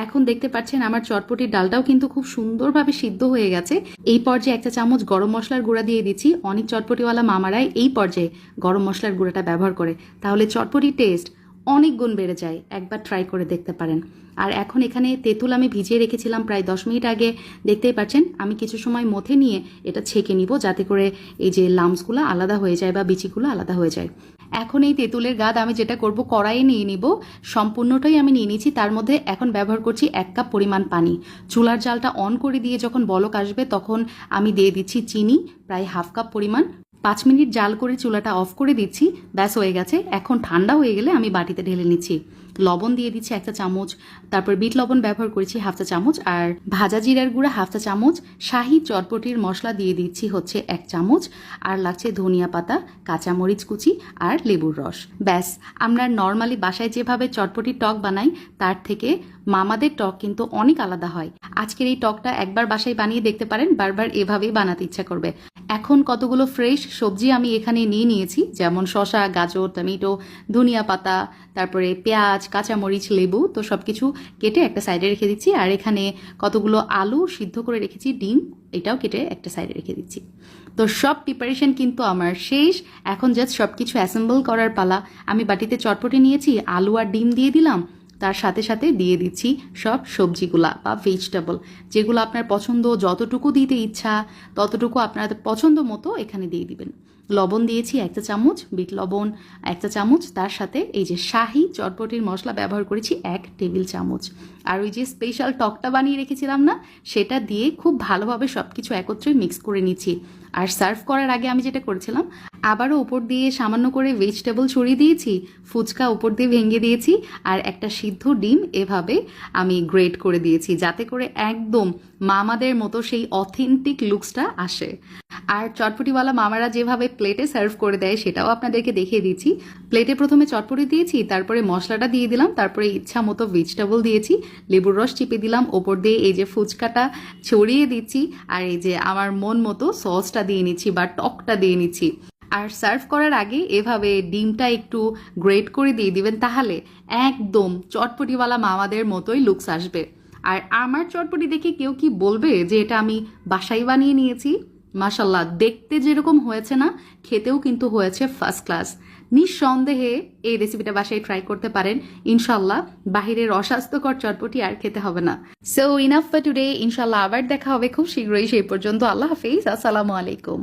এখন দেখতে পাচ্ছেন আমার চটপটির ডালটাও কিন্তু খুব সুন্দরভাবে সিদ্ধ হয়ে গেছে। এই পর্যায়ে 1 চা চামচ গরম মশলার গুঁড়া দিয়ে দিচ্ছি। অনেক চটপটিওয়ালা মামারাই এই পর্যায়ে গরম মশলার গুঁড়াটা ব্যবহার করে, তাহলে চটপটির টেস্ট অনেক গুণ বেড়ে যায়। একবার ট্রাই করে দেখতে পারেন। আর এখন এখানে তেঁতুল আমি ভিজিয়ে রেখেছিলাম প্রায় 10 মিনিট আগে। দেখতেই পাচ্ছেন আমি কিছু সময় মথে নিয়ে এটা ছেঁকে নিব, যাতে করে এই যে লামসগুলো আলাদা হয়ে যায় বা বিচিগুলো আলাদা হয়ে যায়। এখন এই তেঁতুলের গাদ আমি যেটা করব, কড়াইয়ে নিয়ে নিব। সম্পূর্ণটাই আমি নিয়ে নিয়েছি। তার মধ্যে এখন ব্যবহার করছি 1 কাপ পরিমাণ পানি। চুলার জালটা অন করে দিয়ে যখন বলক আসবে তখন আমি দিয়ে দিচ্ছি চিনি প্রায় হাফ কাপ পরিমাণ। 5 মিনিট জাল করে চুলাটা অফ করে দিচ্ছি। ব্যাস হয়ে গেছে। এখন ঠান্ডা হয়ে গেলে আমি বাটিতে ঢেলে নিচ্ছি। লবণ দিয়ে দিচ্ছি 1 চা চামচ, তারপর বিট লবণ ব্যবহার করেছি হাফ চা চামচ, আর ভাজা জিরার গুঁড়া হাফ চা চামচ, শাহি চটপটির মশলা দিয়ে দিচ্ছি হচ্ছে 1 চামচ, আর লাগছে ধনিয়া পাতা, কাঁচামরিচ কুচি আর লেবুর রস। ব্যাস, আমরা নর্মালি বাসায় যেভাবে চটপটির টক বানাই তার থেকে মামাদের টক কিন্তু অনেক আলাদা হয়। আজকের এই টকটা একবার বাসায় বানিয়ে দেখতে পারেন, বারবার এভাবেই বানাতে ইচ্ছা করবে। এখন কতগুলো ফ্রেশ সবজি আমি এখানে নিয়ে নিয়েছি, যেমন শসা, গাজর, টমেটো, ধনিয়া পাতা, তারপরে পেঁয়াজ, কাঁচামরিচ, লেবু। তো সব কিছু কেটে একটা সাইডে রেখে দিচ্ছি। আর এখানে কতগুলো আলু সিদ্ধ করে রেখেছি, ডিম এটাও কেটে একটা সাইডে রেখে দিচ্ছি। তো সব প্রিপারেশন কিন্তু আমার শেষ। এখন জাস্ট সব কিছু অ্যাসেম্বল করার পালা। আমি বাটিতে চটপটি নিয়েছি, আলু আর ডিম দিয়ে দিলাম, তার সাথে সাথে দিয়ে দিচ্ছি সব সবজিগুলা বা ভেজিটেবল, যেগুলো আপনার পছন্দ, যতটুকু দিতে ইচ্ছা ততটুকু আপনার পছন্দ মতো এখানে দিয়ে দিবেন। লবণ দিয়েছি 1 চা চামচ, বিট লবণ 1 চা চামচ, তার সাথে এই যে শাহি চটপটির মশলা ব্যবহার করেছি 1 টেবিল চামচ, আর ওই যে স্পেশাল টকটা বানিয়ে রেখেছিলাম না, সেটা দিয়ে খুব ভালোভাবে সব কিছু একত্রে মিক্স করে নিচ্ছি। আর সার্ভ করার আগে আমি যেটা করেছিলাম, আবারও উপর দিয়ে সামান্য করে ভেজিটেবল ছড়িয়ে দিয়েছি, ফুচকা উপর দিয়ে ভেঙে দিয়েছি, আর একটা সিদ্ধ ডিম এভাবে আমি গ্রেট করে দিয়েছি, যাতে করে একদম মামাদের মতো সেই অথেন্টিক লুকসটা আসে। আর চটপটিওয়ালা মামারা যেভাবে প্লেটে সার্ভ করে দেয় সেটাও আপনাদেরকে দেখিয়ে দিচ্ছি। প্লেটে প্রথমে চটপটি দিয়েছি, তারপরে মশলাটা দিয়ে দিলাম, তারপরে ইচ্ছা মতো ভেজিটেবল দিয়েছি, লেবুর রস চিপে দিলাম, ওপর দিয়ে এই যে ফুচকাটা ছড়িয়ে দিচ্ছি, আর এই যে আমার মন মতো সসটা দিয়ে নিচ্ছি বা টকটা দিয়ে নিচ্ছি। আর সার্ভ করার আগে এভাবে ডিমটা একটু গ্রেট করে দিয়ে দিবেন, তাহলে একদম চটপটিওয়ালা মামাদের মতোই লুকস আসবে। আর আমার চটপটি দেখে কেউ কি বলবে যে এটা আমি বাসায় বানিয়ে নিয়েছি? মাশাল্লাহ, দেখতে যেরকম হয়েছে না, খেতেও কিন্তু হয়েছে ফার্স্ট ক্লাস। নিঃসন্দেহে এই রেসিপিটা বাসায় ট্রাই করতে পারেন। ইনশাল্লাহ বাহিরের অস্বাস্থ্যকর চটপটি আর খেতে হবে না। So enough for today. ইনশাল্লাহ আবার দেখা হবে খুব শীঘ্রই। সেই পর্যন্ত আল্লাহ হাফেজ, আসসালামু আলাইকুম।